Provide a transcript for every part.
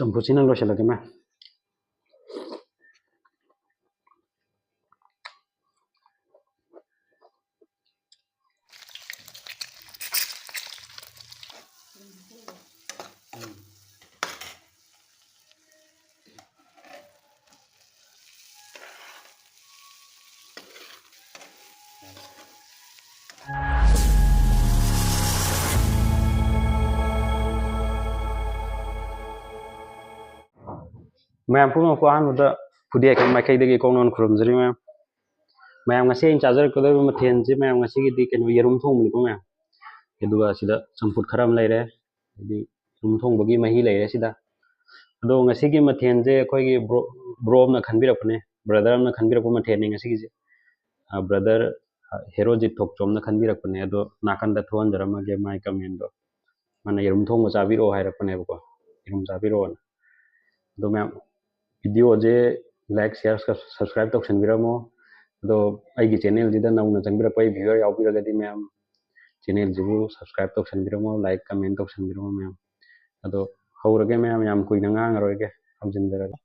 चंपुसीना लोसलगे मैं मैम पुनः को अहमद फुदिया के माइकैदगी कौनन खुरमजरी मैम ngasi चाजरकदब मथेनजे मैम ngasi गिदी केनो येरुम थोंबनिको मैम एदुगा सिदा चंपुट खराम लेरे दी येरुम थोंबगी मही लेरे सिदा अदो ngasi गी मथेनजे अखोगी ब्रोम ना खनबिरकने ब्रदर ना खनबिरको मथेन ngasi गी ब्रदर हेरोजित थोकचोम ना खनबिरकने अदो नाकंदा थोहनजरमगे माय कमेंटो माने येरुम थोंबो चाबिरो हायरकनेबको येरुम चाबिरो अदो मैम वीडियो जे लाइक शेयर सब्सक्राइब तौसनबिरमो अदो अगी चैनल जिदा नौना चंगबिरपै व्यूअर यावबिरगदी मैम चैनल जिबु सब्सक्राइब तौसनबिरमो लाइक कमेंट तौसनबिरमो मैम अदो हौरगे मैम याम कुइना ngangaroige हमजिनदरगे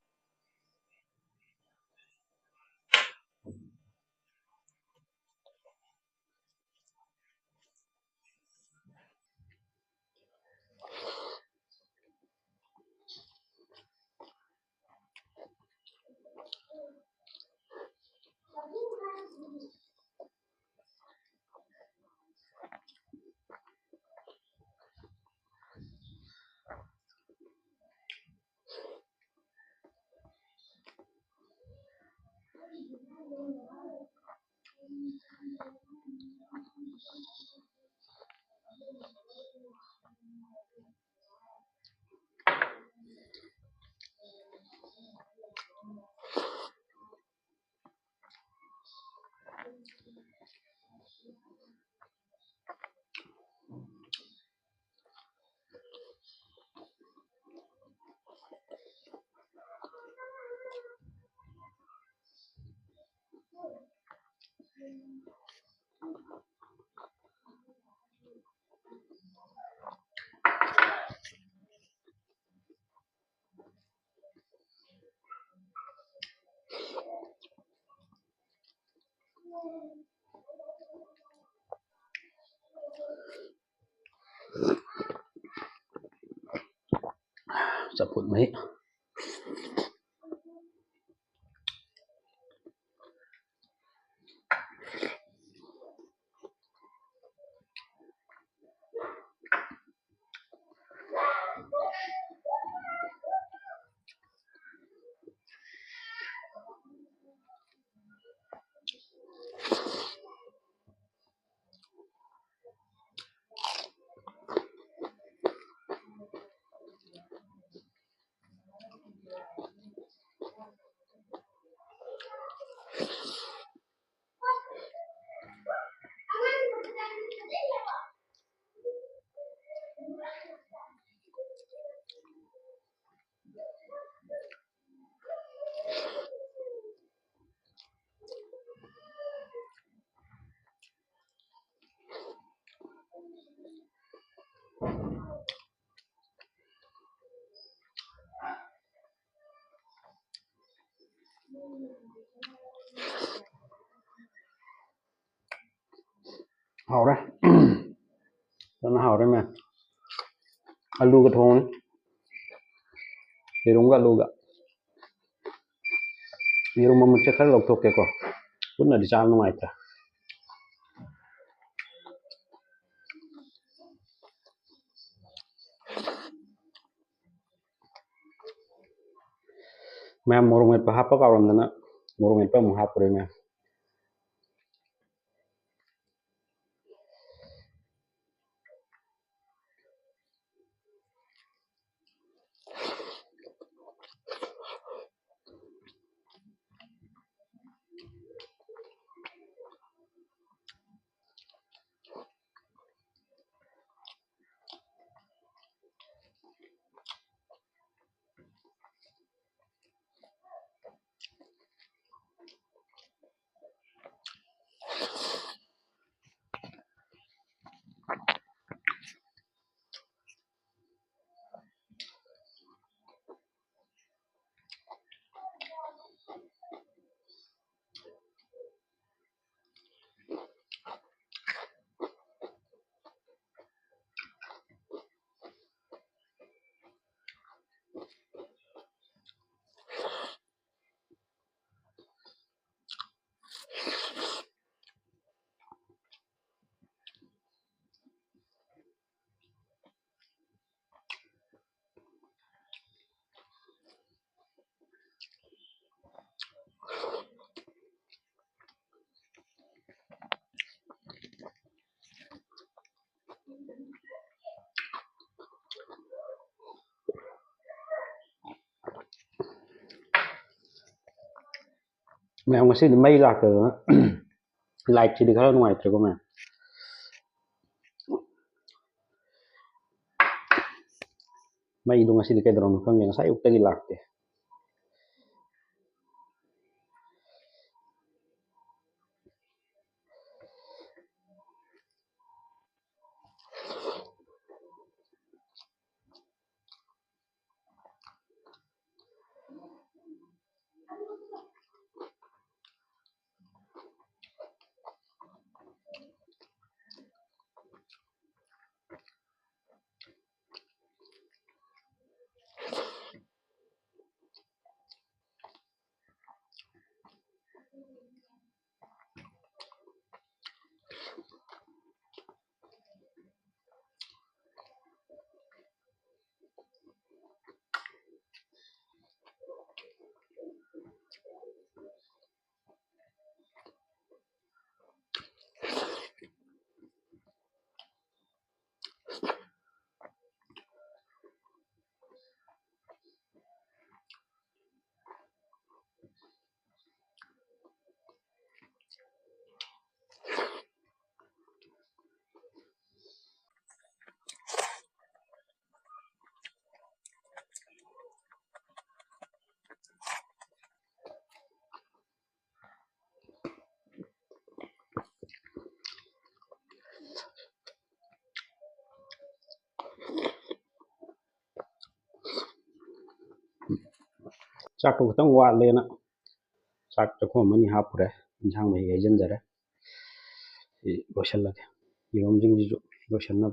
चपुट मही हावरे तना हावरे मैं आलू का थोन येरुम का आलूगा येरुम ममुचे खर लौथोकेको पुन्नदि चाब नुंगाइत्रा मैम मोरंग मेटपा हापा कावरमदना मोरंग मेटपा मु Hapure ma'am ma'am ngasi di mai lak light chi di khara nuai tre ko ma'am mai do ngasi di kai dron khang yang sai ukta gi lak te chak to tang wa le na chak to ko mani ha pure injang mai ge jen jare lotion la yom jing ji lotion na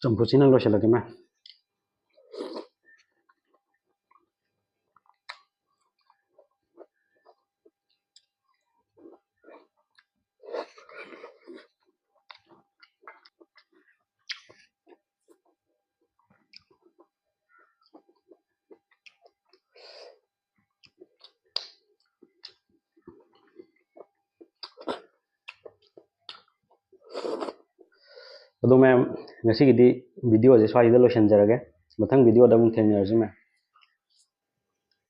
champur sina lotion la ke ma ado ma'am ngasi gi di video je swai da lotion jarage mathang video da mung theng ner ji ma